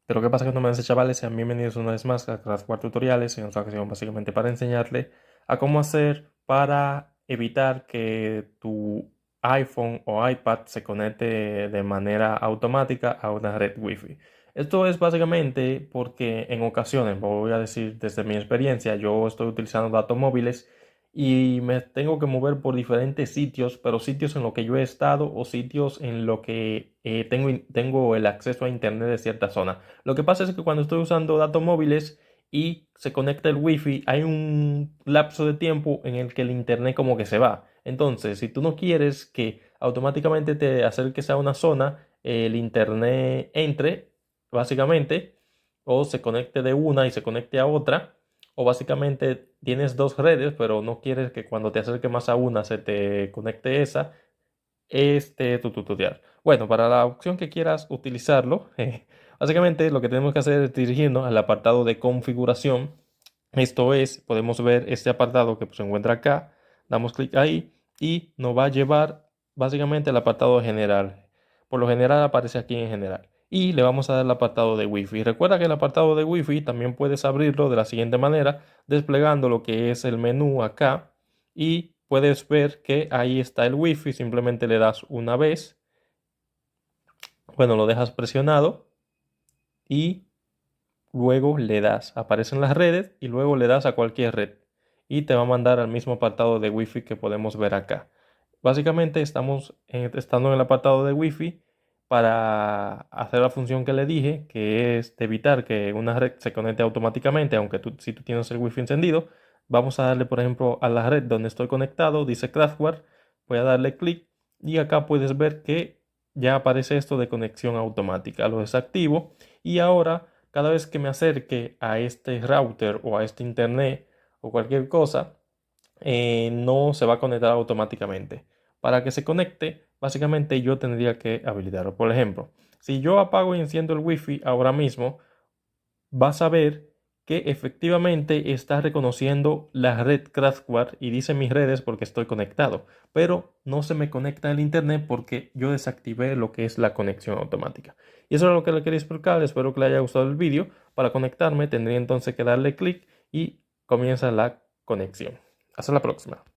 Pero ¿qué pasa con ustedes, chavales? Sean bienvenidos una vez más a Craftware Tutoriales, en esta ocasión básicamente para enseñarle a cómo hacer para evitar que tu iPhone o iPad se conecte de manera automática a una red Wi-Fi. Esto es básicamente porque en ocasiones, voy a decir desde mi experiencia, yo estoy utilizando datos móviles y me tengo que mover por diferentes sitios, pero sitios en los que yo he estado o sitios en los que tengo el acceso a internet de cierta zona. Lo que pasa es que cuando estoy usando datos móviles y se conecta el wifi, hay un lapso de tiempo en el que el internet como que se va. Entonces, si tú no quieres que automáticamente te acerques a una zona, el internet entre, básicamente, o se conecte de una y se conecte a otra, o básicamente tienes dos redes, pero no quieres que cuando te acerques más a una se te conecte esa, este tu tutorial. Bueno, para la opción que quieras utilizarlo, básicamente lo que tenemos que hacer es dirigirnos al apartado de configuración. Esto es, podemos ver este apartado que se encuentra acá, damos clic ahí y nos va a llevar básicamente al apartado general. Por lo general aparece aquí en general. Y le vamos a dar el apartado de Wi-Fi. Recuerda que el apartado de Wi-Fi también puedes abrirlo de la siguiente manera, desplegando lo que es el menú acá y puedes ver que ahí está el Wi-Fi. Simplemente le das una vez, bueno, lo dejas presionado y luego le das, aparecen las redes y luego le das a cualquier red y te va a mandar al mismo apartado de Wi-Fi que podemos ver acá. Básicamente estamos estando en el apartado de Wi-Fi para hacer la función que le dije, que es de evitar que una red se conecte automáticamente, aunque si tú tienes el Wi-Fi encendido. Vamos a darle, por ejemplo, a la red donde estoy conectado, dice Craftware, voy a darle clic y acá puedes ver que ya aparece esto de conexión automática. Lo desactivo y ahora cada vez que me acerque a este router o a este internet o cualquier cosa, no se va a conectar automáticamente. Para que se conecte, básicamente yo tendría que habilitarlo. Por ejemplo, si yo apago y enciendo el wifi ahora mismo, vas a ver que efectivamente está reconociendo la red Craftware y dice mis redes porque estoy conectado, pero no se me conecta el internet porque yo desactivé lo que es la conexión automática. Y eso es lo que le quería explicar. Espero que le haya gustado el vídeo. Para conectarme tendría entonces que darle clic y comienza la conexión. Hasta la próxima.